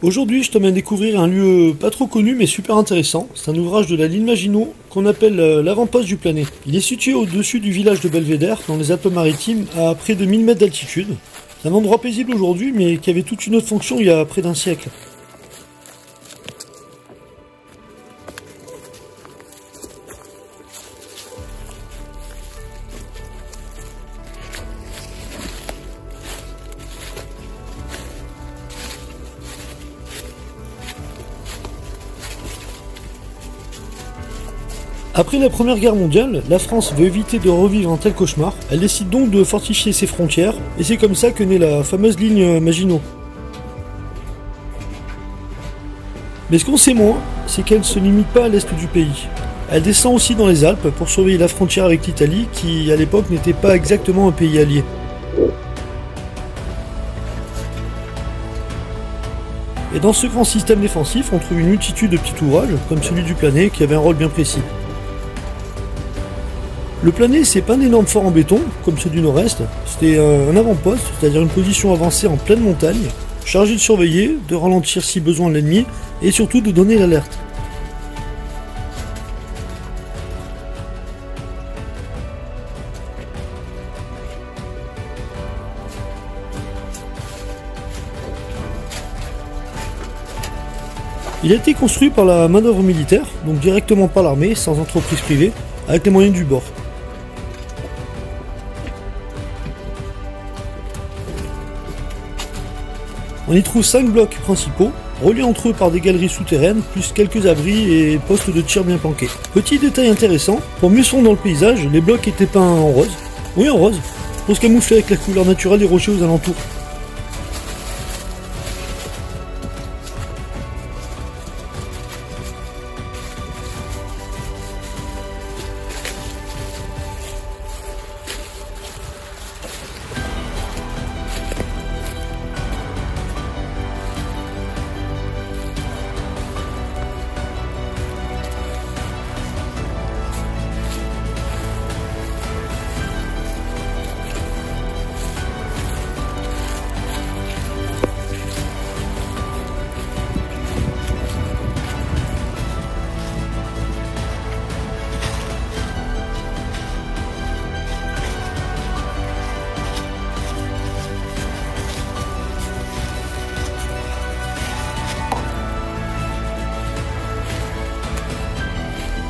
Aujourd'hui, je t'emmène découvrir un lieu pas trop connu mais super intéressant. C'est un ouvrage de la ligne Maginot qu'on appelle l'avant-poste du Planet. Il est situé au-dessus du village de Belvédère, dans les Alpes-Maritimes, à près de 1000 mètres d'altitude. C'est un endroit paisible aujourd'hui, mais qui avait toute une autre fonction il y a près d'un siècle. Après la Première Guerre mondiale, la France veut éviter de revivre un tel cauchemar. Elle décide donc de fortifier ses frontières, et c'est comme ça que naît la fameuse ligne Maginot. Mais ce qu'on sait moins, c'est qu'elle ne se limite pas à l'est du pays. Elle descend aussi dans les Alpes pour surveiller la frontière avec l'Italie, qui à l'époque n'était pas exactement un pays allié. Et dans ce grand système défensif, on trouve une multitude de petits ouvrages, comme celui du Planet, qui avait un rôle bien précis. Le Planet, c'est pas un énorme fort en béton, comme ceux du nord-est, c'était un avant-poste, c'est-à-dire une position avancée en pleine montagne, chargée de surveiller, de ralentir si besoin l'ennemi, et surtout de donner l'alerte. Il a été construit par la manœuvre militaire, donc directement par l'armée, sans entreprise privée, avec les moyens du bord. On y trouve 5 blocs principaux, reliés entre eux par des galeries souterraines, plus quelques abris et postes de tir bien planqués. Petit détail intéressant, pour mieux se fondre dans le paysage, les blocs étaient peints en rose. Oui, en rose, pour se camoufler avec la couleur naturelle des rochers aux alentours.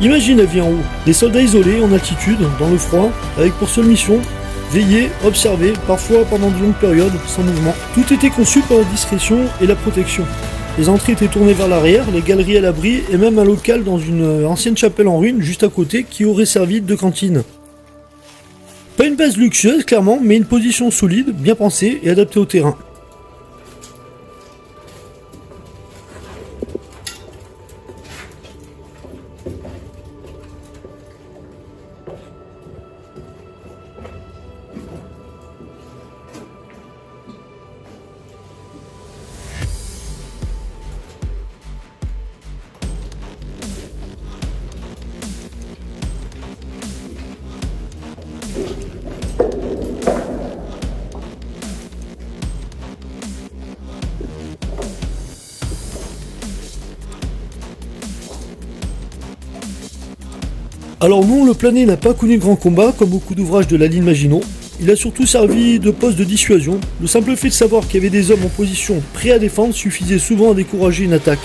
Imagine la vie en haut, des soldats isolés en altitude, dans le froid, avec pour seule mission, veiller, observer, parfois pendant de longues périodes, sans mouvement. Tout était conçu pour la discrétion et la protection. Les entrées étaient tournées vers l'arrière, les galeries à l'abri, et même un local dans une ancienne chapelle en ruine juste à côté qui aurait servi de cantine. Pas une base luxueuse clairement, mais une position solide, bien pensée et adaptée au terrain. Alors non, le Planet n'a pas connu de grand combat comme beaucoup d'ouvrages de la ligne Maginot. Il a surtout servi de poste de dissuasion. Le simple fait de savoir qu'il y avait des hommes en position prêts à défendre suffisait souvent à décourager une attaque.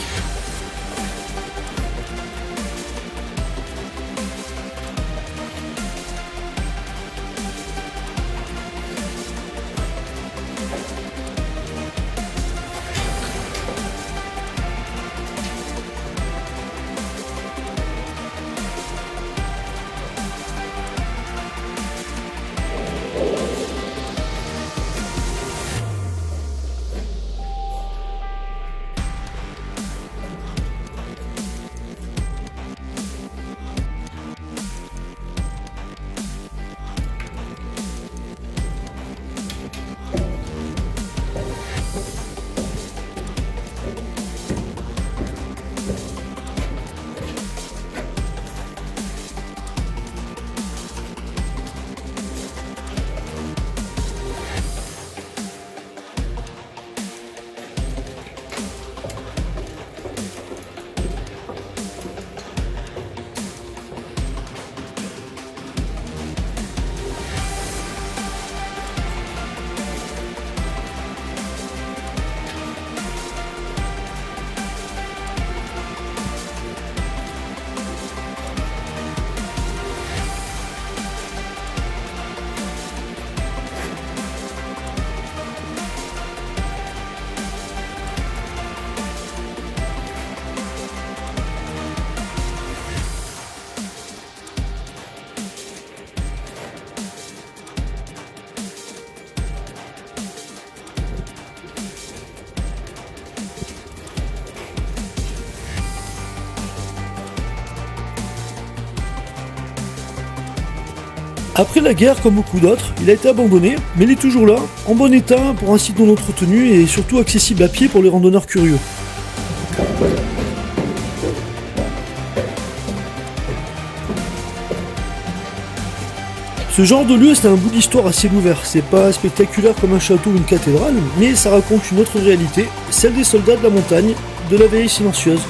Après la guerre, comme beaucoup d'autres, il a été abandonné, mais il est toujours là, en bon état pour un site non entretenu et surtout accessible à pied pour les randonneurs curieux. Ce genre de lieu, c'est un bout d'histoire assez ouvert. C'est pas spectaculaire comme un château ou une cathédrale, mais ça raconte une autre réalité, celle des soldats de la montagne, de la veille silencieuse.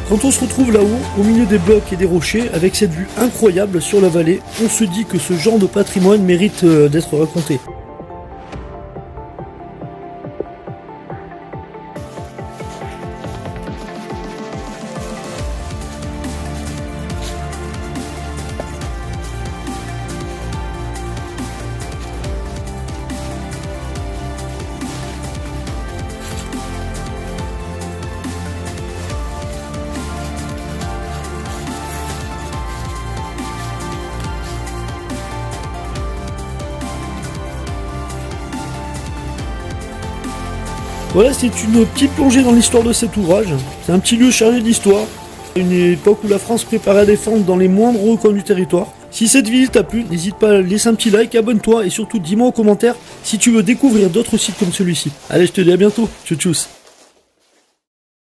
Quand on se retrouve là-haut, au milieu des blocs et des rochers, avec cette vue incroyable sur la vallée, on se dit que ce genre de patrimoine mérite d'être raconté. Voilà, c'est une petite plongée dans l'histoire de cet ouvrage. C'est un petit lieu chargé d'histoire, une époque où la France préparait à défendre dans les moindres recoins du territoire. Si cette visite t'a plu, n'hésite pas à laisser un petit like, abonne-toi et surtout dis-moi en commentaire si tu veux découvrir d'autres sites comme celui-ci. Allez, je te dis à bientôt, tchuss tchuss.